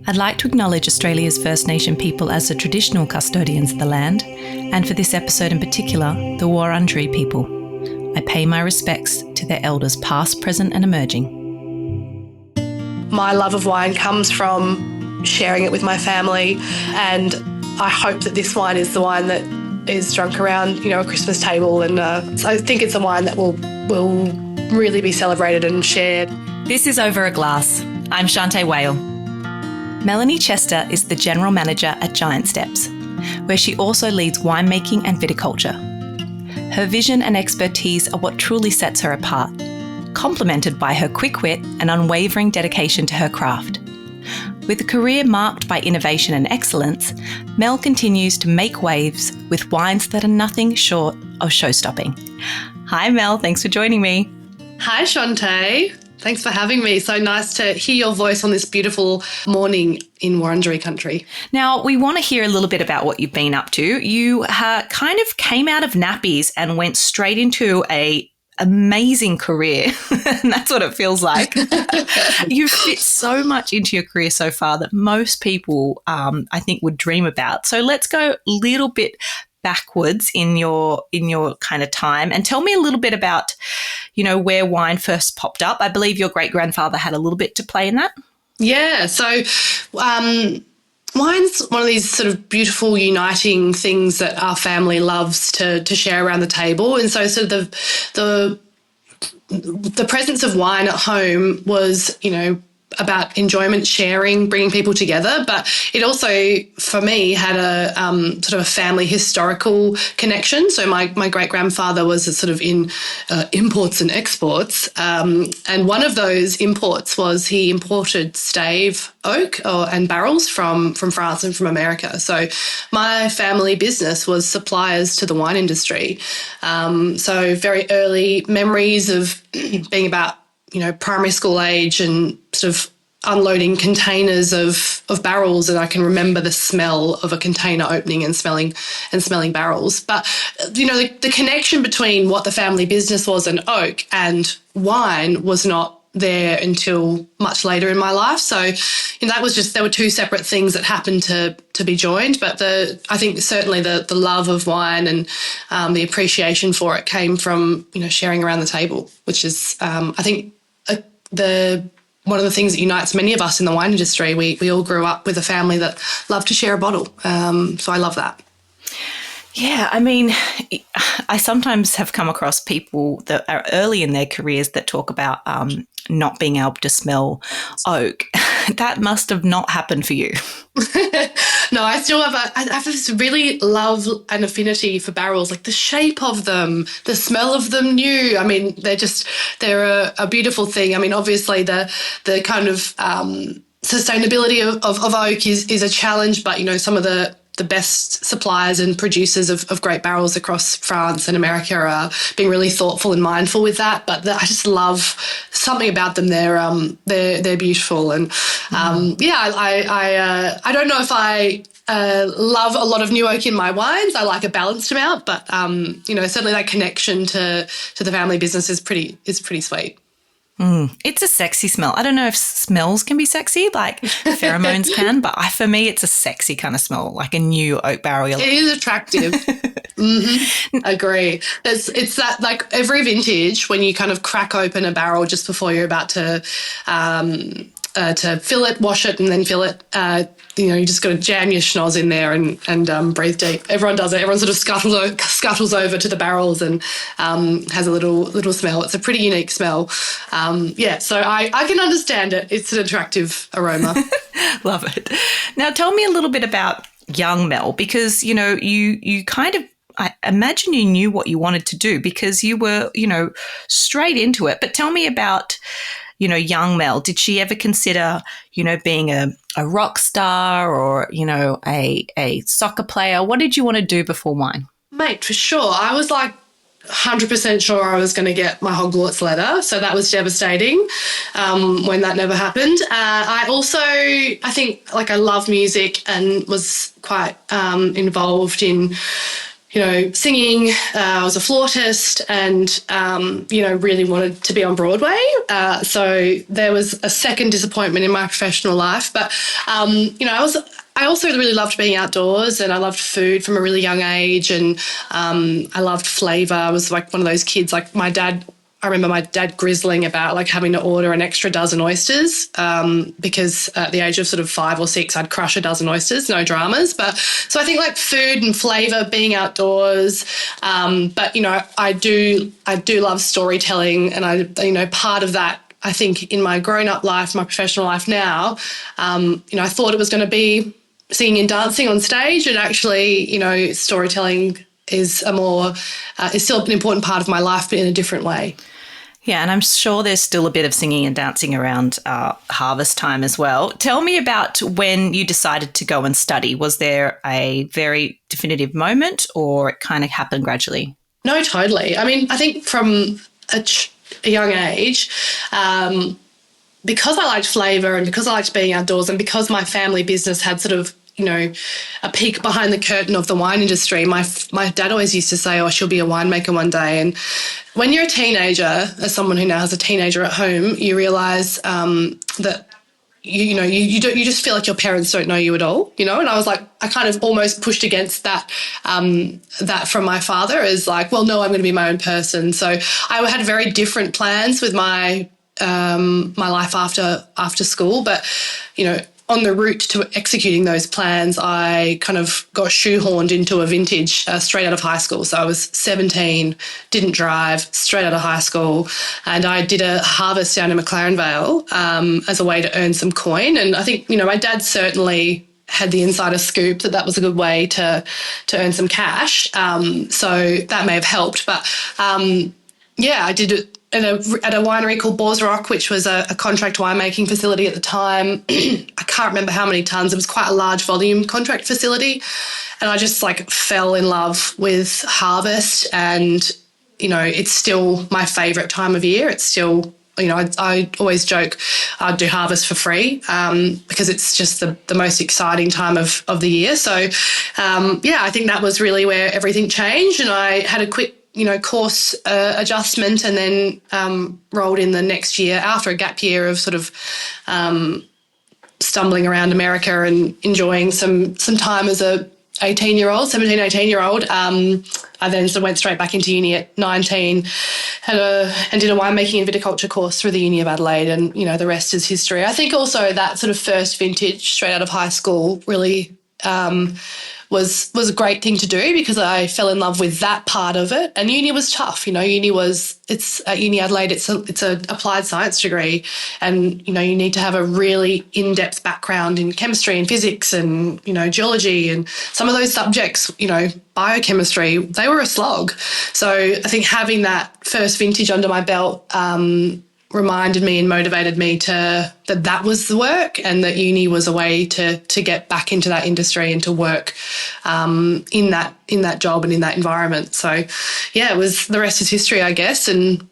I'd like to acknowledge Australia's First Nation people as the traditional custodians of the land, and for this episode in particular, the Wurundjeri people. I pay my respects to their elders past, present and emerging. My love of wine comes from sharing it with my family, and I hope that this wine is the wine that is drunk around, a Christmas table, and so I think it's a wine that will really be celebrated and shared. This is Over a Glass. I'm Shanteh Wale. Melanie Chester is the General Manager at Giant Steps, where she also leads winemaking and viticulture. Her vision and expertise are what truly sets her apart, complemented by her quick wit and unwavering dedication to her craft. With a career marked by innovation and excellence, Mel continues to make waves with wines that are nothing short of show-stopping. Hi Mel, thanks for joining me. Hi Shanteh. Thanks for having me. So nice to hear your voice on this beautiful morning in Wurundjeri country. Now, we want to hear a little bit about what you've been up to. You kind of came out of nappies and went straight into a amazing career. And that's what it feels like. You fit so much into your career so far that most people, I think, would dream about. So let's go a little bit backwards in your kind of time and tell me a little bit about, where wine first popped up. I believe your great-grandfather had a little bit to play in that. Yeah, so wine's one of these sort of beautiful uniting things that our family loves to share around the table. And so sort of the presence of wine at home was, about enjoyment, sharing, bringing people together. But it also, for me, had a sort of a family historical connection. So my great-grandfather was sort of in imports and exports. And one of those imports was he imported stave oak and barrels from France and from America. So my family business was suppliers to the wine industry. So very early memories of being about primary school age and sort of unloading containers of barrels, and I can remember the smell of a container opening and smelling barrels. But the connection between what the family business was and oak and wine was not there until much later in my life. So that was just, there were two separate things that happened to be joined. But I think certainly the love of wine and the appreciation for it came from sharing around the table, which is I think one of the things that unites many of us in the wine industry. We all grew up with a family that loved to share a bottle. So I love that. Yeah, I mean, I sometimes have come across people that are early in their careers that talk about not being able to smell oak. That must have not happened for you. No, I still have this really love and affinity for barrels, like the shape of them, the smell of them new. I mean, they're a beautiful thing. I mean, obviously the kind of sustainability of oak is a challenge, but some of the best suppliers and producers of great barrels across France and America are being really thoughtful and mindful with that. But I just love something about them. They're beautiful, and I don't know if I love a lot of new oak in my wines. I like a balanced amount, but certainly that connection to the family business is pretty sweet. It's a sexy smell. I don't know if smells can be sexy, like pheromones can, but for me, it's a sexy kind of smell, like a new oak barrel. It is attractive. Mm-hmm. Agree. It's that, like, every vintage, when you kind of crack open a barrel just before you're about to fill it, wash it, and then fill it. You just got to jam your schnoz in there and breathe deep. Everyone does it. Everyone sort of scuttles over to the barrels and has a little smell. It's a pretty unique smell. So I can understand it. It's an attractive aroma. Love it. Now tell me a little bit about young Mel, because you kind of, I imagine you knew what you wanted to do because you were straight into it. But tell me about young Mel. Did she ever consider, being a rock star or, a soccer player? What did you want to do before wine? Mate, for sure. I was like 100% sure I was going to get my Hogwarts letter. So that was devastating when that never happened. I think I love music and was quite involved in singing. I was a flautist and, really wanted to be on Broadway. So there was a second disappointment in my professional life. But, I also really loved being outdoors, and I loved food from a really young age, and I loved flavour. I was like one of those kids, like I remember my dad grizzling about like having to order an extra dozen oysters because at the age of sort of 5 or 6, I'd crush a dozen oysters, no dramas. But so I think like food and flavour, being outdoors. But, I do love storytelling, and part of that, I think in my grown-up life, my professional life now, I thought it was going to be singing and dancing on stage, and actually, storytelling is still an important part of my life, but in a different way. Yeah, and I'm sure there's still a bit of singing and dancing around harvest time as well. Tell me about when you decided to go and study. Was there a very definitive moment, or it kind of happened gradually? No, totally. I mean, I think from a young age, because I liked flavour and because I liked being outdoors and because my family business had sort of, a peek behind the curtain of the wine industry, my dad always used to say, oh, she'll be a winemaker one day. And when you're a teenager, as someone who now has a teenager at home, you realise that you just feel like your parents don't know you at all, and I was like, I kind of almost pushed against that from my father as like, well, no, I'm going to be my own person. So I had very different plans with my life after school, but on the route to executing those plans, I kind of got shoehorned into a vintage straight out of high school. So I was 17, didn't drive, straight out of high school, and I did a harvest down in McLaren Vale as a way to earn some coin. And I think, my dad certainly had the insider scoop that was a good way to earn some cash. So that may have helped. But, I did it at a winery called Rock, which was a contract winemaking facility at the time. I can't remember how many tons. It was quite a large volume contract facility. And I just like fell in love with harvest, and, it's still my favourite time of year. It's still, I always joke I'd do harvest for free because it's just the most exciting time of the year. So, I think that was really where everything changed, and I had a quick course adjustment, and then rolled in the next year after a gap year of sort of stumbling around America and enjoying some time as a 17, 18-year-old. I then sort of went straight back into uni at 19 and did a winemaking and viticulture course through the Uni of Adelaide, and, the rest is history. I think also that sort of first vintage straight out of high school really was a great thing to do because I fell in love with that part of it. And uni was tough. It's at Uni Adelaide, it's a applied science degree, and, you need to have a really in-depth background in chemistry and physics and, geology and some of those subjects, biochemistry, they were a slog. So I think having that first vintage under my belt reminded me and motivated me that was the work, and that uni was a way to get back into that industry and to work in that job and in that environment. So, it was, the rest is history, I guess, and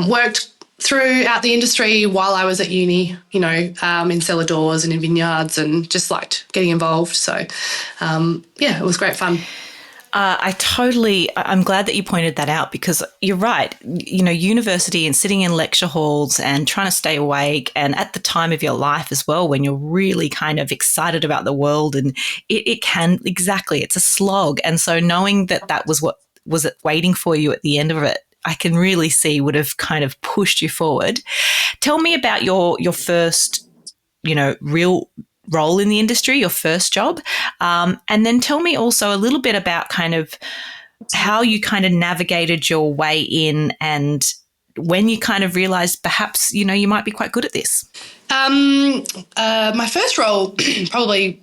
worked throughout the industry while I was at uni, in cellar doors and in vineyards, and just liked getting involved. So, it was great fun. I'm glad that you pointed that out, because you're right. University and sitting in lecture halls and trying to stay awake, and at the time of your life as well, when you're really kind of excited about the world, and it's a slog. And so knowing that was what was it waiting for you at the end of it, I can really see would have kind of pushed you forward. Tell me about your first, real role in the industry, your first job. And then tell me also a little bit about kind of how you kind of navigated your way in, and when you kind of realized perhaps, you might be quite good at this. My first role probably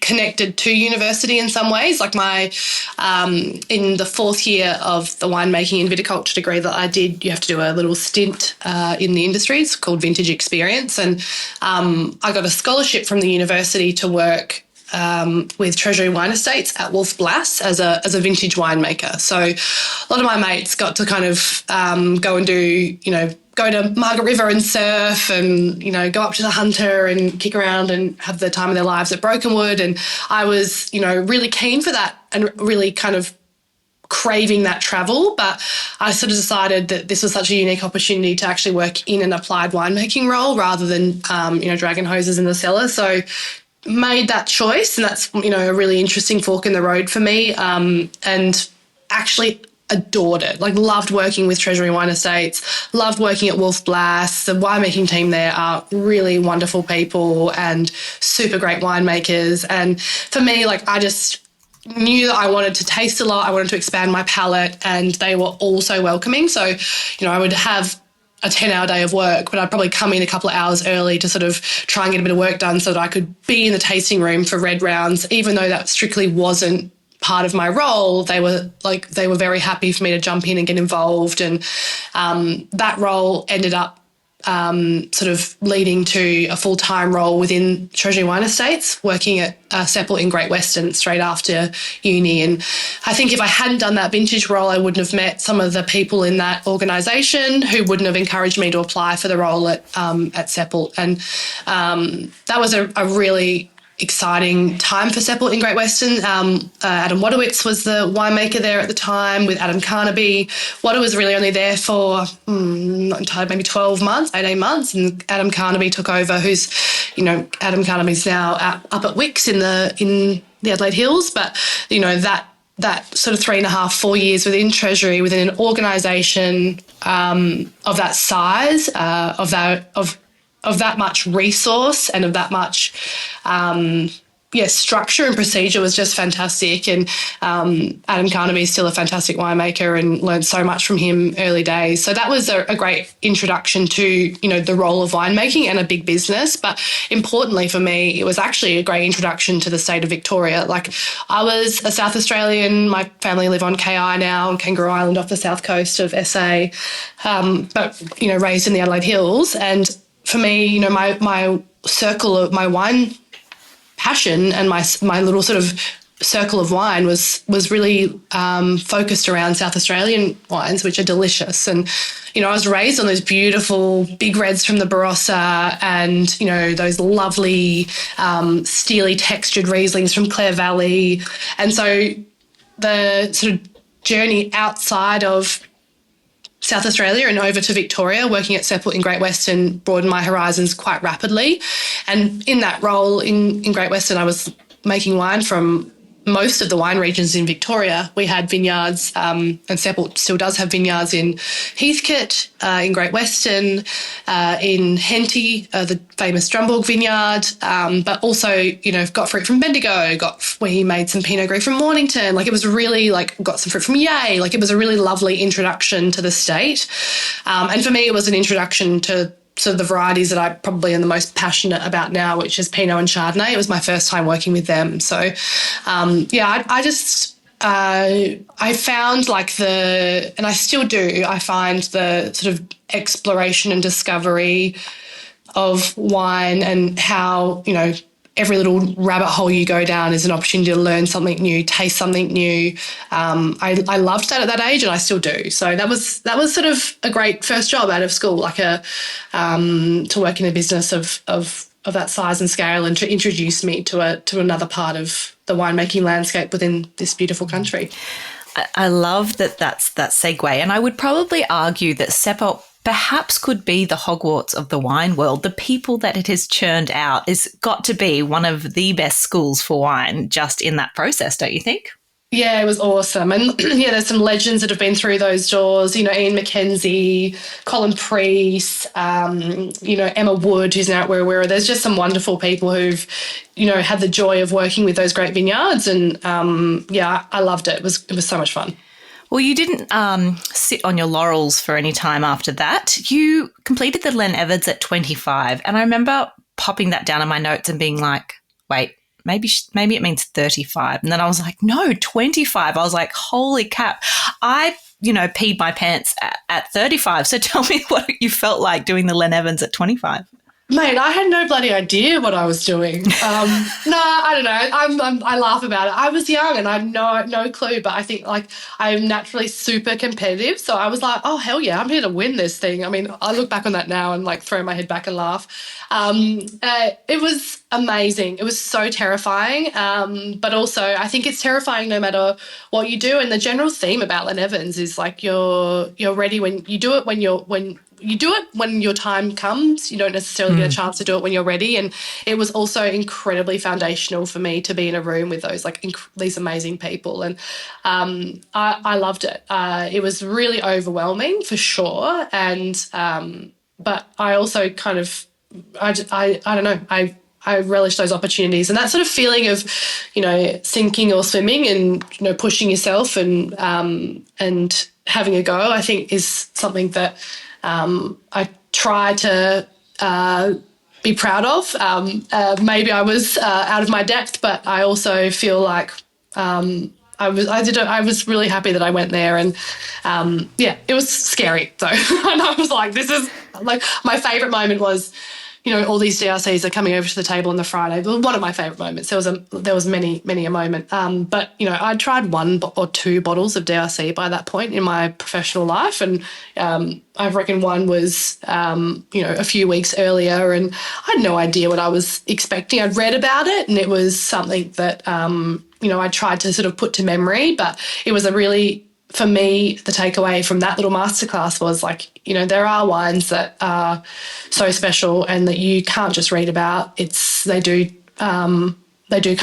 connected to university in some ways. Like in the fourth year of the winemaking and viticulture degree that I did, you have to do a little stint in the industry. It's called Vintage Experience. And I got a scholarship from the university to work with Treasury Wine Estates at Wolf Blass as a vintage winemaker. So a lot of my mates got to kind of go and do, go to Margaret River and surf and, go up to the Hunter and kick around and have the time of their lives at Brokenwood. And I was, really keen for that and really kind of craving that travel, but I sort of decided that this was such a unique opportunity to actually work in an applied winemaking role rather than, dragging hoses in the cellar. So made that choice, and that's, a really interesting fork in the road for me, and actually adored it. Like, loved working with Treasury Wine Estates, loved working at Wolf Blass. The winemaking team there are really wonderful people and super great winemakers. And for me, like, I just knew that I wanted to taste a lot. I wanted to expand my palate, and they were all so welcoming. So, I would have a 10-hour day of work, but I'd probably come in a couple of hours early to sort of try and get a bit of work done so that I could be in the tasting room for red rounds, even though that strictly wasn't part of my role. They were very happy for me to jump in and get involved, and that role ended up sort of leading to a full-time role within Treasury Wine Estates, working at Seppelt in Great Western straight after uni. And I think if I hadn't done that vintage role, I wouldn't have met some of the people in that organisation who wouldn't have encouraged me to apply for the role at Seppelt. And that was a really exciting time for Seppelt in Great Western. Adam Wadowitz was the winemaker there at the time with Adam Carnaby. Wadda was really only there for not entirely, maybe 12 months, 18 months, and Adam Carnaby took over, who's, Adam Carnaby's now up at Wicks in the Adelaide Hills. But, that sort of 3.5, 4 years within Treasury, within an organisation of that size, of that much resource and of that much structure and procedure was just fantastic. And Adam Carnaby is still a fantastic winemaker, and learned so much from him early days. So that was a great introduction to, the role of winemaking and a big business. But importantly for me, it was actually a great introduction to the state of Victoria. Like, I was a South Australian. My family live on KI now, on Kangaroo Island off the south coast of SA, but, raised in the Adelaide Hills. And for me, my circle of my wine passion and my little sort of circle of wine was really focused around South Australian wines, which are delicious. And, I was raised on those beautiful big reds from the Barossa and, those lovely steely textured Rieslings from Clare Valley. And so the sort of journey outside of South Australia and over to Victoria, working at Seppelt in Great Western, broadened my horizons quite rapidly. And in that role in Great Western, I was making wine from most of the wine regions in Victoria. We had vineyards, and Seppelt still does have vineyards in Heathcote, in Great Western, in Henty, the famous Drumborg vineyard, but also, got fruit from Bendigo, where he made some Pinot Gris from Mornington. Like, it was really, got some fruit from Yea. Like, it was a really lovely introduction to the state. And for me, it was an introduction to sort of the varieties that I probably am the most passionate about now, which is Pinot and Chardonnay. It was my first time working with them. So, I found and I still do, I find the sort of exploration and discovery of wine and how, every little rabbit hole you go down is an opportunity to learn something new, taste something new. I loved that at that age, and I still do. So that was sort of a great first job out of school, to work in a business of that size and scale, and to introduce me to another part of the winemaking landscape within this beautiful country. I love that's that segue, and I would probably argue that Seppelt perhaps could be the Hogwarts of the wine world. The people that it has churned out has got to be one of the best schools for wine just in that process, don't you think? Yeah, it was awesome. And there's some legends that have been through those doors, Ian McKenzie, Colin Priest, Emma Wood, who's now at Wirra. There's just some wonderful people who've, had the joy of working with those great vineyards. And I loved it. It was so much fun. Well, you didn't sit on your laurels for any time after that. You completed the Len Evans at 25. And I remember popping that down in my notes and being like, wait, maybe it means 35. And then I was like, no, 25. I was like, holy cap. I, peed my pants at 35. So tell me what you felt like doing the Len Evans at 25. Mate, I had no bloody idea what I was doing. I don't know. I laugh about it. I was young and I had no clue, but I think like I'm naturally super competitive. So I was like, oh, hell yeah, I'm here to win this thing. I mean, I look back on that now and like throw my head back and laugh. It was amazing. It was so terrifying. But also I think it's terrifying no matter what you do. And the general theme about Len Evans is like you're ready when you do it when you do it when your time comes. You don't necessarily get a chance to do it when you're ready. And it was also incredibly foundational for me to be in a room with those like these amazing people. And I loved it. It was really overwhelming for sure. And but I also kind of I don't know. I relish those opportunities and that sort of feeling of, sinking or swimming and, pushing yourself and having a go, I think is something that I try to be proud of. Maybe I was out of my depth, but I also feel like I was really happy that I went there, and it was scary though. And I was like, this is like my favourite moment was, all these DRCs are coming over to the table on the Friday. Well, one of my favourite moments. There was many a moment. But I'd tried one or two bottles of DRC by that point in my professional life, and I reckon one was a few weeks earlier, and I had no idea what I was expecting. I'd read about it, and it was something that I tried to sort of put to memory, but it was for me, the takeaway from that little masterclass was like, there are wines that are so special and that you can't just read about. They do kind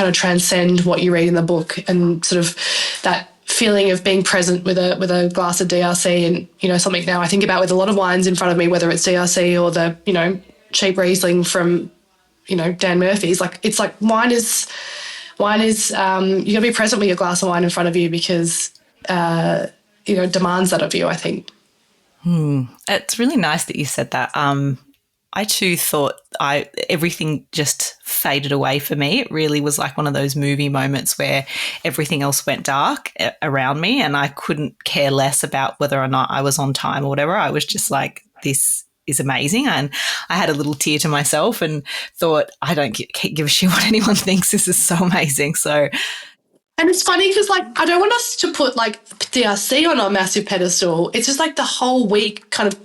of transcend what you read in the book, and sort of that feeling of being present with a glass of DRC, and something now I think about with a lot of wines in front of me, whether it's DRC or the cheap Riesling from Dan Murphy's. Like it's like wine is you got to be present with your glass of wine in front of you because demands that of you, I think. It's really nice that you said that. I too thought everything just faded away for me. It really was like one of those movie moments where everything else went dark around me and I couldn't care less about whether or not I was on time or whatever. I was just like, this is amazing. And I had a little tear to myself and thought, I don't give a shit what anyone thinks. This is so amazing. So And it's funny because, like, I don't want us to put, like, DRC on a massive pedestal. It's just, like, the whole week kind of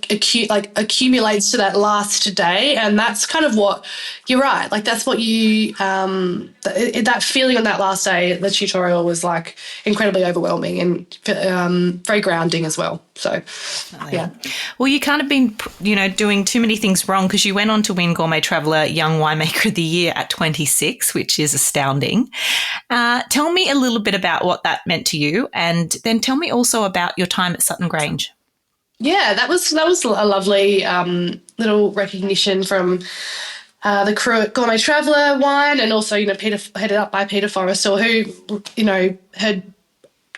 accumulates to that last day, and that's kind of what – you're right. Like, that's what you that feeling on that last day, the tutorial was, like, incredibly overwhelming and very grounding as well. So, yeah. Well, you can't have been, doing too many things wrong because you went on to win Gourmet Traveller Young Winemaker of the Year at 26, which is astounding. Tell me a little bit about what that meant to you, and then tell me also about your time at Sutton Grange. Yeah, that was a lovely little recognition from the crew at Gourmet Traveller Wine, and also headed up by Peter Forrestal, who had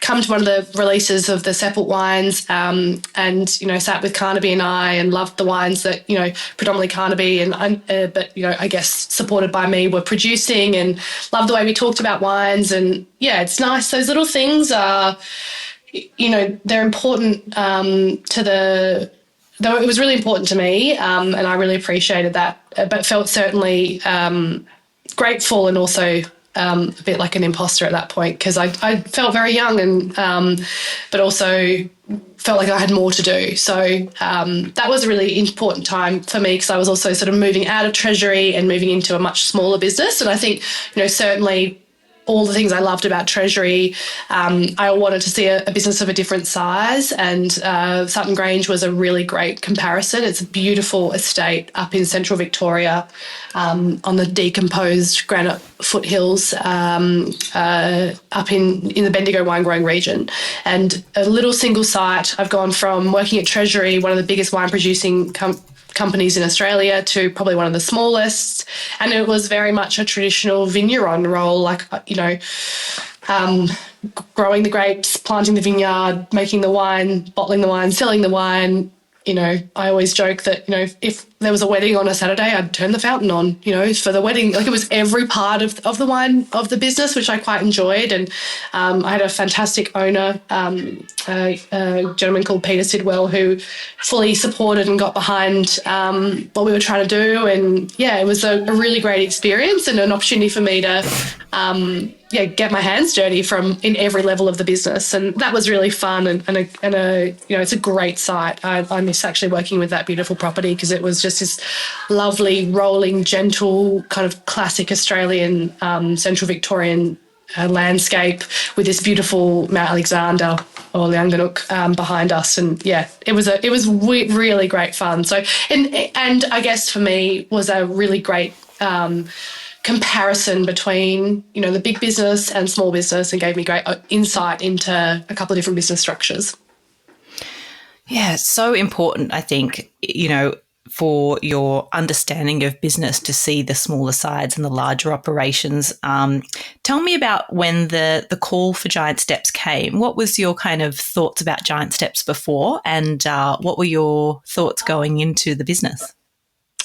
come to one of the releases of the Seppelt wines and sat with Carnaby and I and loved the wines that predominantly Carnaby but I guess supported by me were producing, and loved the way we talked about wines. And yeah, it's nice. Those little things are they're important it was really important to me, and I really appreciated that, but felt certainly grateful and also a bit like an imposter at that point, because I felt very young and but also felt like I had more to do. So that was a really important time for me, because I was also sort of moving out of Treasury and moving into a much smaller business. And I think, certainly all the things I loved about Treasury, I wanted to see a business of a different size, and Sutton Grange was a really great comparison. It's a beautiful estate up in central Victoria, on the decomposed granite foothills up in the Bendigo wine growing region, and a little single site. I've gone from working at Treasury, one of the biggest wine producing companies in Australia, to probably one of the smallest, and it was very much a traditional vigneron role, like growing the grapes, planting the vineyard, making the wine, bottling the wine, selling the wine. I always joke that if there was a wedding on a Saturday, I'd turn the fountain on, for the wedding. Like, it was every part of the wine of the business, which I quite enjoyed. And I had a fantastic owner, a gentleman called Peter Sidwell, who fully supported and got behind what we were trying to do. And it was a really great experience and an opportunity for me to get my hands dirty in every level of the business, and that was really fun. And it's a great site. I miss actually working with that beautiful property, because it was just this lovely, rolling, gentle, kind of classic Australian Central Victorian landscape with this beautiful Mount Alexander or Leanganuk behind us. And it was really great fun. So and I guess for me was a really great comparison between the big business and small business, and gave me great insight into a couple of different business structures. Yeah, so important, I think, for your understanding of business to see the smaller sides and the larger operations. Tell me about when the call for Giant Steps came. What was your kind of thoughts about Giant Steps before, and what were your thoughts going into the business?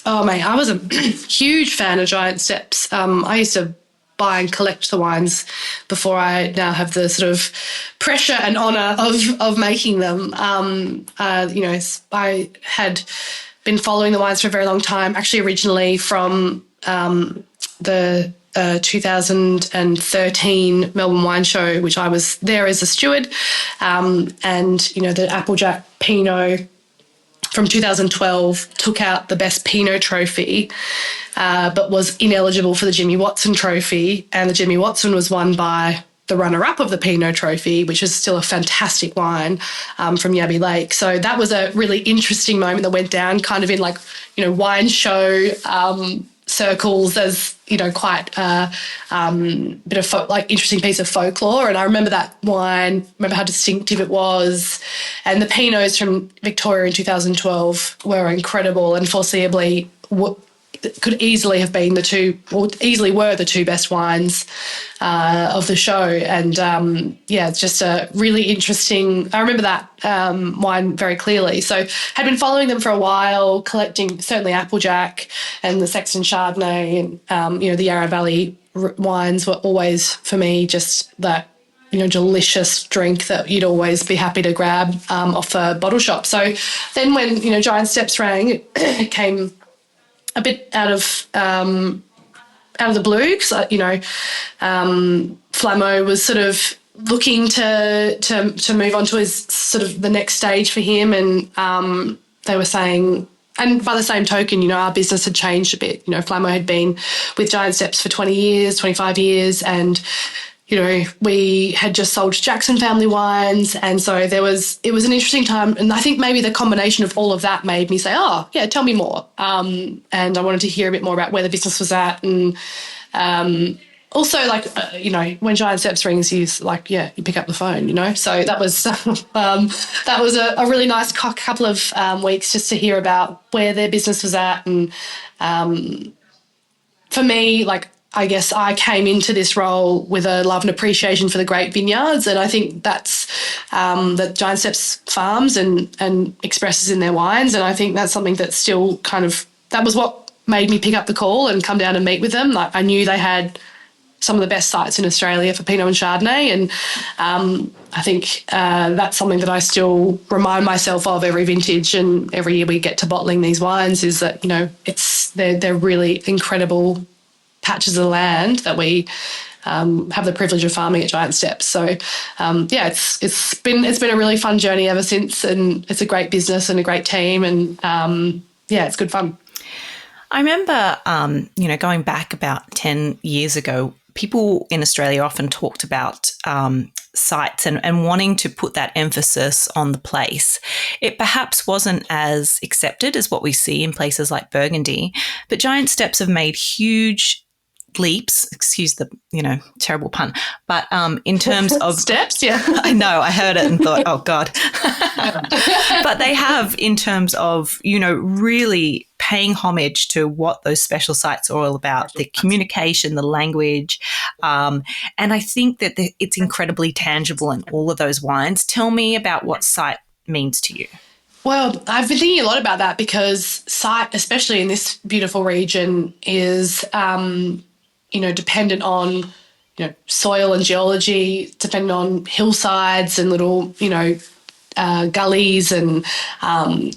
Oh, mate, I was a huge fan of Giant Steps. I used to buy and collect the wines before I now have the sort of pressure and honour of making them. I had been following the wines for a very long time, actually originally from the 2013 Melbourne Wine Show, which I was there as a steward, and, the Applejack Pinot from 2012 took out the best Pinot trophy, but was ineligible for the Jimmy Watson trophy. And the Jimmy Watson was won by the runner-up of the Pinot trophy, which is still a fantastic wine from Yabby Lake. So that was a really interesting moment that went down kind of in wine show circles as, quite a bit of interesting piece of folklore. And I remember that wine, remember how distinctive it was. And the Pinots from Victoria in 2012 were incredible, and foreseeably could easily have been easily were the two best wines of the show. And it's just a really interesting, I remember that wine very clearly. So had been following them for a while, collecting certainly Applejack and the Sexton Chardonnay, and the Yarra Valley wines were always for me just that delicious drink that you'd always be happy to grab off a bottle shop. So then when Giant Steps rang, it came a bit out of the blue, because Flamo was sort of looking to move on to his sort of the next stage for him, and they were saying, and by the same token, our business had changed a bit. Flamo had been with Giant Steps for 20 years, 25 years, and we had just sold Jackson Family Wines, and so it was an interesting time. And I think maybe the combination of all of that made me say, oh, yeah, tell me more. And I wanted to hear a bit more about where the business was at. And also, when Giant Steps rings, you pick up the phone, So that was a really nice couple of weeks just to hear about where their business was at. And for me, I guess I came into this role with a love and appreciation for the great vineyards, and I think that's that Giant Steps farms and expresses in their wines, and I think that's something that's still that was what made me pick up the call and come down and meet with them. I knew they had some of the best sites in Australia for Pinot and Chardonnay, and I think that's something that I still remind myself of every vintage, and every year we get to bottling these wines, is that they're really incredible patches of land that we have the privilege of farming at Giant Steps. So it's been a really fun journey ever since, and it's a great business and a great team, and it's good fun. I remember going back about 10 years ago, people in Australia often talked about sites and wanting to put that emphasis on the place. It perhaps wasn't as accepted as what we see in places like Burgundy, but Giant Steps have made huge leaps, excuse the terrible pun, but in terms of steps, yeah. I know, I heard it and thought, oh God. But they have, in terms of really paying homage to what those special sites are all about, the communication, the language, and I think that it's incredibly tangible in all of those wines. Tell me about what site means to you. Well, I've been thinking a lot about that because site, especially in this beautiful region, is dependent on soil and geology, dependent on hillsides and little gullies, and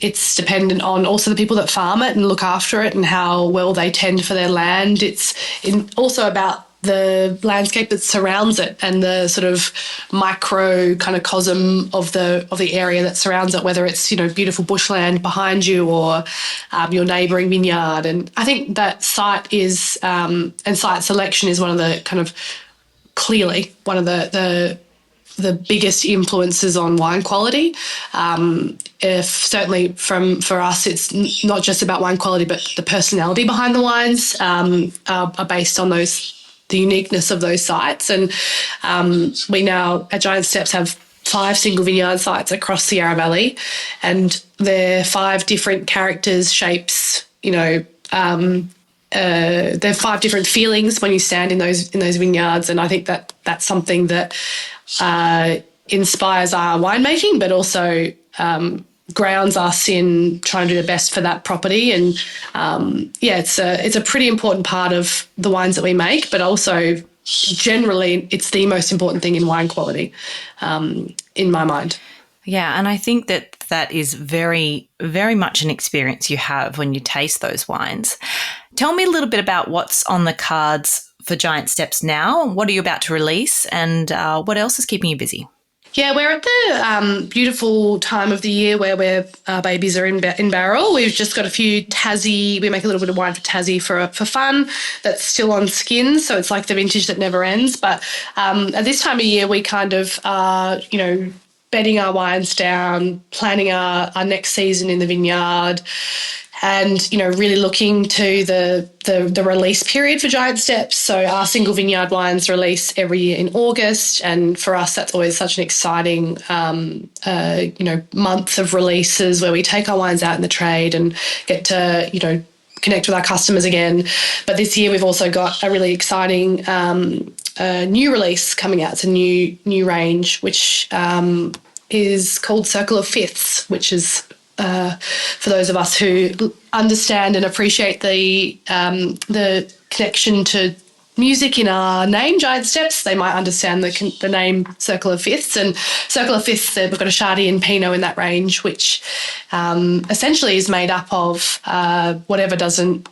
it's dependent on also the people that farm it and look after it and how well they tend for their land. It's also about the landscape that surrounds it and the sort of micro kind of cosm of the area that surrounds it, whether it's beautiful bushland behind you or your neighbouring vineyard. And I think that site is and site selection is one of the kind of clearly one of the biggest influences on wine quality. If certainly for us, it's not just about wine quality, but the personality behind the wines are based on the uniqueness of those sites. And we now at Giant Steps have 5 single vineyard sites across the Yarra Valley, and they're 5 different characters, shapes. There are 5 different feelings when you stand in those vineyards, and I think that that's something that inspires our winemaking, but also grounds us in trying to do the best for that property. And it's a pretty important part of the wines that we make, but also generally it's the most important thing in wine quality, in my mind. Yeah, and I think that is very, very much an experience you have when you taste those wines. Tell me a little bit about what's on the cards for Giant Steps now. What are you about to release, and what else is keeping you busy? Yeah, we're at the beautiful time of the year where our babies are in barrel. We've just got a few Tassie. We make a little bit of wine for Tassie for fun. That's still on skin, so it's like the vintage that never ends. But at this time of year, we kind of are, bedding our wines down, planning our next season in the vineyard, and really looking to the release period for Giant Steps. So our single vineyard wines release every year in August, and for us that's always such an exciting month of releases where we take our wines out in the trade and get to connect with our customers again. But this year we've also got a really exciting new release coming out. It's a new range which is called Circle of Fifths, which is for those of us who understand and appreciate the connection to music in our name, Giant Steps, they might understand the name Circle of Fifths. And Circle of Fifths, we've got a Chardonnay and Pinot in that range, which essentially is made up of whatever doesn't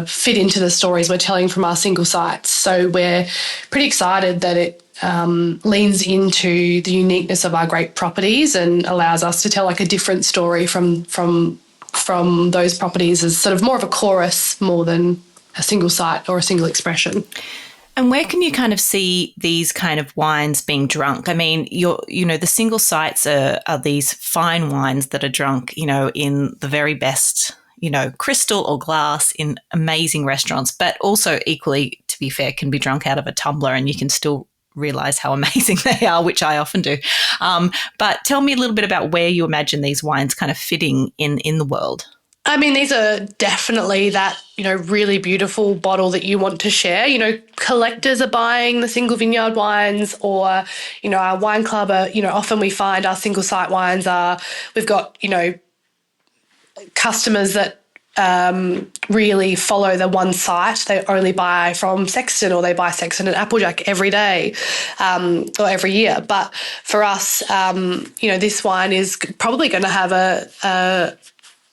fit into the stories we're telling from our single sites. So we're pretty excited that it leans into the uniqueness of our great properties and allows us to tell like a different story from those properties as sort of more of a chorus more than a single site or a single expression. And where can you kind of see these kind of wines being drunk? I mean, the single sites are these fine wines that are drunk, in the very best, crystal or glass in amazing restaurants, but also equally, to be fair, can be drunk out of a tumbler and you can still realise how amazing they are, which I often do. But tell me a little bit about where you imagine these wines kind of fitting in the world. I mean, these are definitely that, really beautiful bottle that you want to share. Collectors are buying the single vineyard wines, or, our wine club often we find our single site wines we've got, customers that really follow the one site. They only buy from Sexton, or they buy Sexton and Applejack every day or every year. But for us, this wine is probably going to have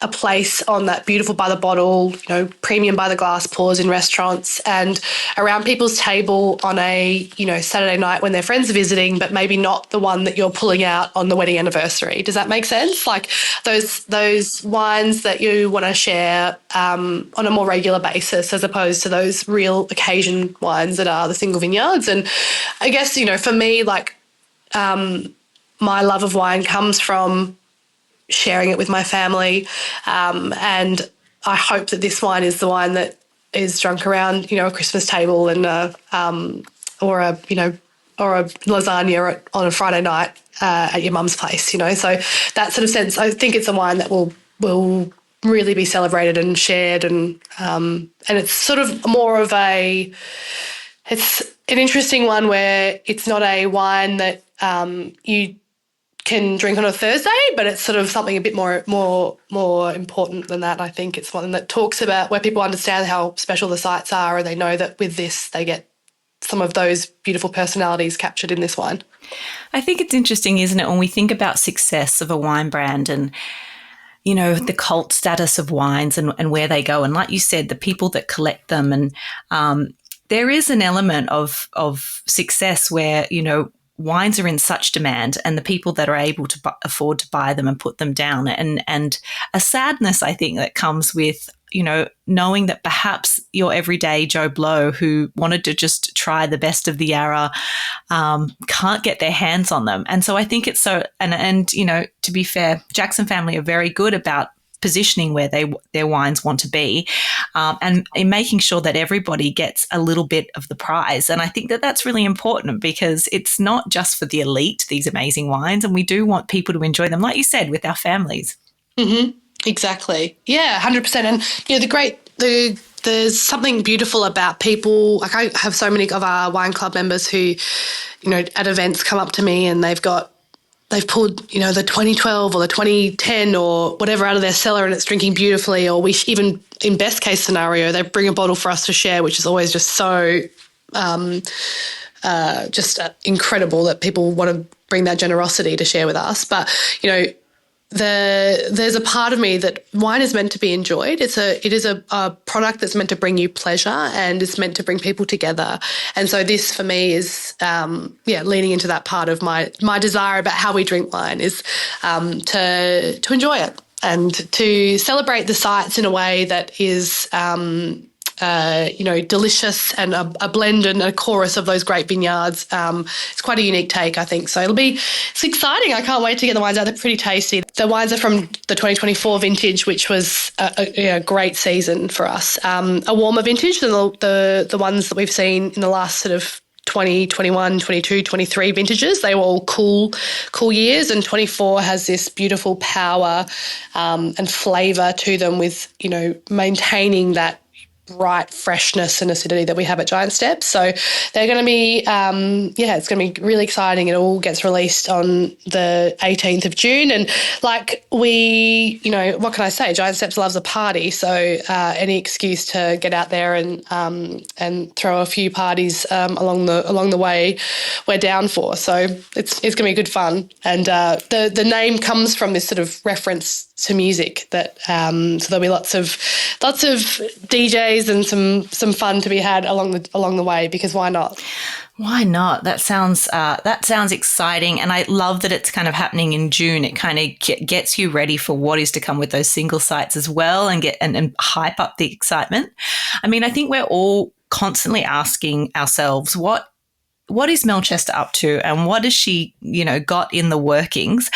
a place on that beautiful by the bottle, premium by the glass pours in restaurants and around people's table on a, Saturday night when their friends are visiting, but maybe not the one that you're pulling out on the wedding anniversary. Does that make sense? Like those wines that you want to share on a more regular basis, as opposed to those real occasion wines that are the single vineyards. And I guess, for me, like my love of wine comes from sharing it with my family, and I hope that this wine is the wine that is drunk around, a Christmas table and or a lasagna on a Friday night at your mum's place. So that sort of sense. I think it's a wine that will really be celebrated and shared, and it's sort of more of it's an interesting one where it's not a wine that you can drink on a Thursday, but it's sort of something a bit more important than that. I think it's one that talks about where people understand how special the sites are, and they know that with this they get some of those beautiful personalities captured in this wine. I think it's interesting, isn't it, when we think about success of a wine brand and, you know, the cult status of wines and where they go. And like you said, the people that collect them. And there is an element of success where, you know, wines are in such demand and the people that are able to afford to buy them and put them down. And a sadness, I think, that comes with, you know, knowing that perhaps your everyday Joe Blow who wanted to just try the best of the Yarra can't get their hands on them. And so I think it's so, and you know, to be fair, Jackson family are very good about positioning where their wines want to be, and in making sure that everybody gets a little bit of the prize. And I think that that's really important because it's not just for the elite, these amazing wines, and we do want people to enjoy them, like you said, with our families. Mm-hmm. Exactly. Yeah, 100%. And, you know, there's something beautiful about people. Like, I have so many of our wine club members who, you know, at events come up to me and they've pulled, you know, the 2012 or the 2010 or whatever out of their cellar and it's drinking beautifully. Or we even, in best case scenario, they bring a bottle for us to share, which is always just so incredible that people want to bring that generosity to share with us. But, you know, there's a part of me that wine is meant to be enjoyed. It is a product that's meant to bring you pleasure and it's meant to bring people together. And so this for me is leaning into that part of my desire about how we drink wine is to enjoy it and to celebrate the sites in a way that is delicious and a blend and a chorus of those great vineyards. It's quite a unique take, I think. So it's exciting. I can't wait to get the wines out. They're pretty tasty. The wines are from the 2024 vintage, which was a great season for us. A warmer vintage than the ones that we've seen in the last sort of 20, 21, 22, 23 vintages. They were all cool years, and 24 has this beautiful power and flavour to them with, you know, maintaining that bright freshness and acidity that we have at Giant Steps. So they're going to be, it's going to be really exciting. It all gets released on the 18th of June. And like what can I say? Giant Steps loves a party. So any excuse to get out there and throw a few parties along the way, we're down for. So it's going to be good fun. And the name comes from this sort of reference to music that so there'll be lots of DJs and some fun to be had along the way, because why not? Why not? That sounds exciting, and I love that it's kind of happening in June. It kind of gets you ready for what is to come with those single sites as well, and hype up the excitement. I mean, I think we're all constantly asking ourselves what is Mel Chester up to, and what has she, you know, got in the workings?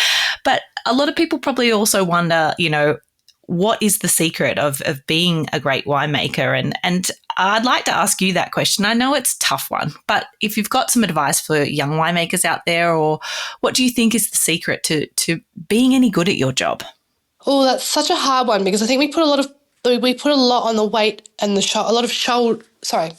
But a lot of people probably also wonder, you know, what is the secret of being a great winemaker? And I'd like to ask you that question. I know it's a tough one, but if you've got some advice for young winemakers out there, or what do you think is the secret to being any good at your job? Oh, that's such a hard one, because I think we put a lot on the weight and sorry.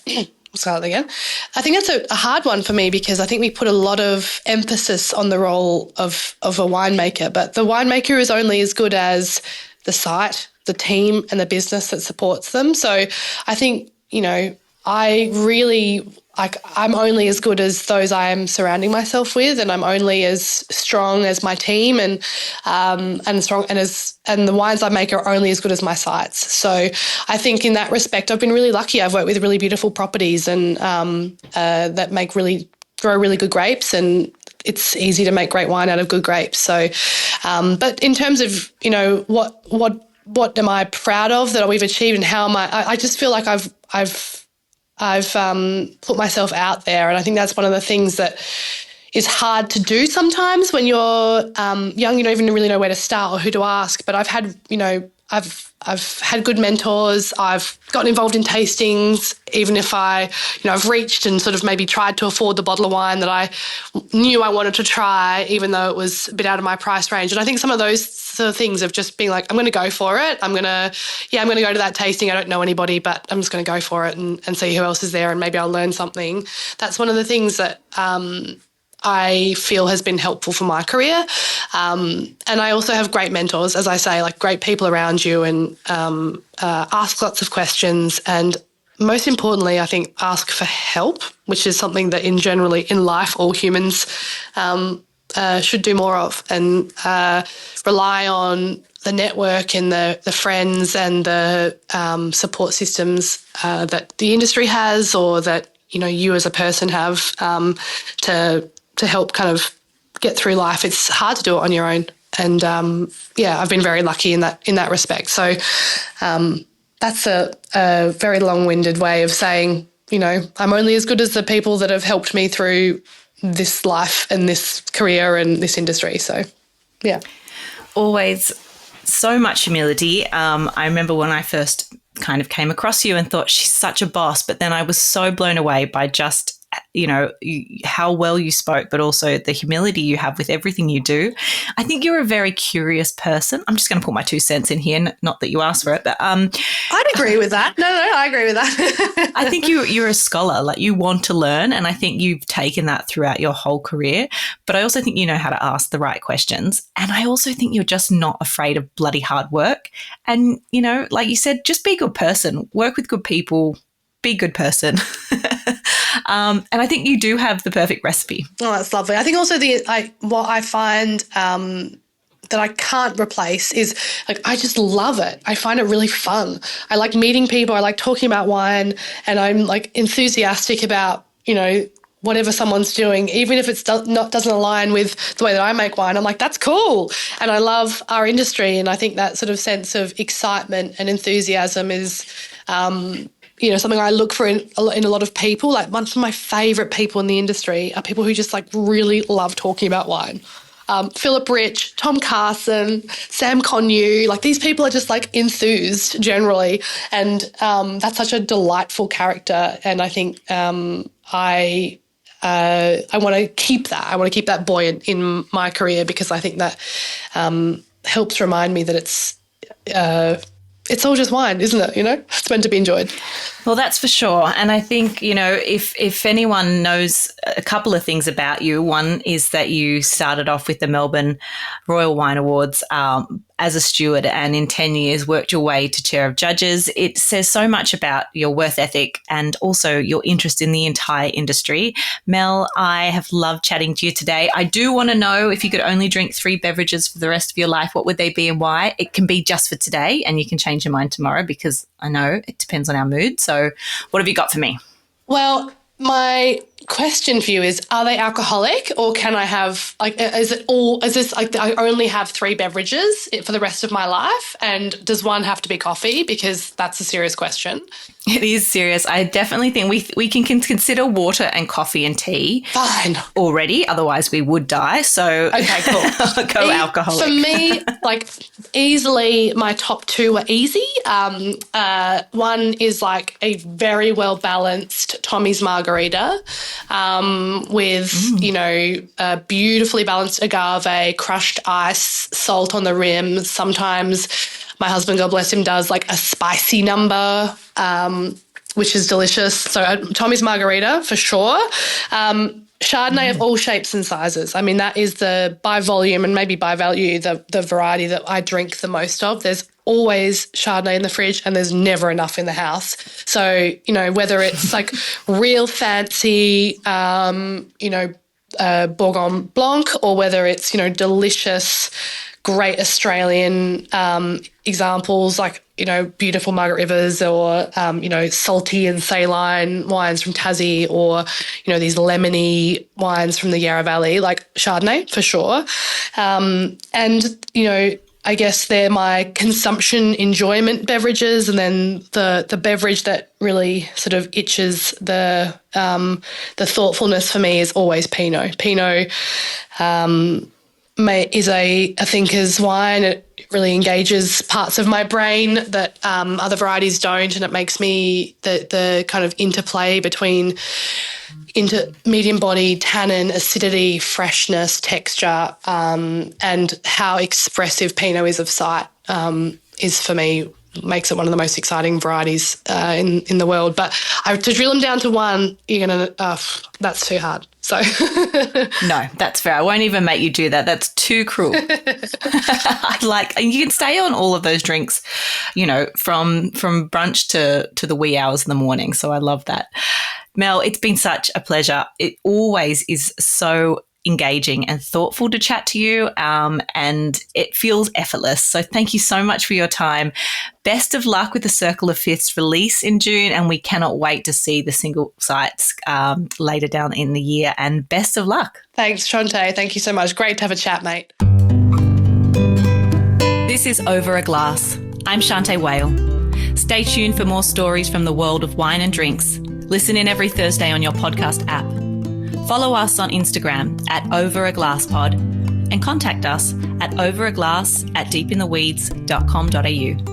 I'll start again. I think that's a hard one for me, because I think we put a lot of emphasis on the role of a winemaker, but the winemaker is only as good as the site, the team and the business that supports them. So I think, you know, I'm only as good as those I am surrounding myself with, and I'm only as strong as my team, and the wines I make are only as good as my sites. So I think in that respect, I've been really lucky. I've worked with really beautiful properties and that grow really good grapes, and it's easy to make great wine out of good grapes. So, but in terms of, you know, what am I proud of that we've achieved, and how am I just feel like I've put myself out there, and I think that's one of the things that is hard to do sometimes when you're young. You don't even really know where to start or who to ask. But I've had good mentors. I've gotten involved in tastings, even if I've reached and sort of maybe tried to afford the bottle of wine that I knew I wanted to try, even though it was a bit out of my price range. And I think some of those sort of things of just being like, I'm going to go for it. I'm going to go to that tasting. I don't know anybody, but I'm just going to go for it and see who else is there, and maybe I'll learn something. That's one of the things that I feel has been helpful for my career. And I also have great mentors, as I say, like great people around you, and ask lots of questions. And most importantly, I think ask for help, which is something that in life, all humans should do more of, and rely on the network and the friends and the support systems that the industry has, or that you as a person have, to help kind of get through life. It's hard to do it on your own, and I've been very lucky in that respect. So that's a very long-winded way of saying, I'm only as good as the people that have helped me through this life and this career and this industry. So, yeah. Always so much humility. I remember when I first kind of came across you and thought, she's such a boss, but then I was so blown away by just how well you spoke, but also the humility you have with everything you do. I think you're a very curious person. I'm just going to put my 2 cents in here, not that you asked for it, but I'd agree with that. No, I agree with that. I think you're a scholar. Like, you want to learn, and I think you've taken that throughout your whole career. But I also think you know how to ask the right questions, and I also think you're just not afraid of bloody hard work. And like you said, just be a good person, work with good people, be a good person. And I think you do have the perfect recipe. Oh, that's lovely. I think also what I find that I can't replace is, like, I just love it. I find it really fun. I like meeting people. I like talking about wine, and I'm like enthusiastic about, whatever someone's doing, even if it doesn't align with the way that I make wine. I'm like, that's cool. And I love our industry. And I think that sort of sense of excitement and enthusiasm is, something I look for in a lot of people. Like, one of my favourite people in the industry are people who just like really love talking about wine. Philip Rich, Tom Carson, Sam Connew, like these people are just like enthused generally. And that's such a delightful character. And I think I want to keep that. I want to keep that buoyant in my career, because I think that helps remind me that it's all just wine, isn't it? It's meant to be enjoyed. Well, that's for sure. And I think, if anyone knows a couple of things about you, one is that you started off with the Melbourne Royal Wine Awards as a steward, and in 10 years worked your way to chair of judges. It says so much about your work ethic and also your interest in the entire industry. Mel, I have loved chatting to you today. I do want to know, if you could only drink 3 beverages for the rest of your life, what would they be and why? It can be just for today, and you can change your mind tomorrow, because I know it depends on our mood. So what have you got for me? Well, my question for you is, are they alcoholic, or can I have, like, is this like I only have 3 beverages for the rest of my life? And does one have to be coffee? Because that's a serious question. It is serious. I definitely think we can consider water and coffee and tea. Fine. Already, otherwise we would die. So okay, cool. Go alcoholic. For me, like, easily my top 2 are easy. One is like a very well balanced Tommy's margarita, with a beautifully balanced agave, crushed ice, salt on the rim. Sometimes my husband, God bless him, does like a spicy number, which is delicious. So Tommy's margarita for sure. Chardonnay of all shapes and sizes. I mean, that is by volume and maybe by value, the variety that I drink the most of. There's always Chardonnay in the fridge, and there's never enough in the house. So, whether it's like real fancy, Bourgogne Blanc, or whether it's, delicious, great Australian examples like, beautiful Margaret Rivers, or, salty and saline wines from Tassie, or, these lemony wines from the Yarra Valley, like Chardonnay for sure. I guess they're my consumption enjoyment beverages, and then the beverage that really sort of itches the thoughtfulness for me is always Pinot. Pinot is a thinker's wine. It really engages parts of my brain that other varieties don't, and it makes me the kind of interplay between medium body, tannin, acidity, freshness, texture, and how expressive Pinot is of sight is for me makes it one of the most exciting varieties in the world. But to drill them down to one, you're going to, that's too hard. So no, that's fair. I won't even make you do that. That's too cruel. And you can stay on all of those drinks, from brunch to the wee hours in the morning. So I love that. Mel, it's been such a pleasure. It always is so engaging and thoughtful to chat to you, and it feels effortless. So thank you so much for your time. Best of luck with the Circle of Fifths release in June, and we cannot wait to see the single sites later down in the year, and best of luck. Thanks, Shanteh. Thank you so much. Great to have a chat, mate. This is Over a Glass. I'm Shanteh Wale. Stay tuned for more stories from the world of wine and drinks. Listen in every Thursday on your podcast app. Follow us on Instagram at overaglasspod and contact us at overaglass@deepintheweeds.com.au.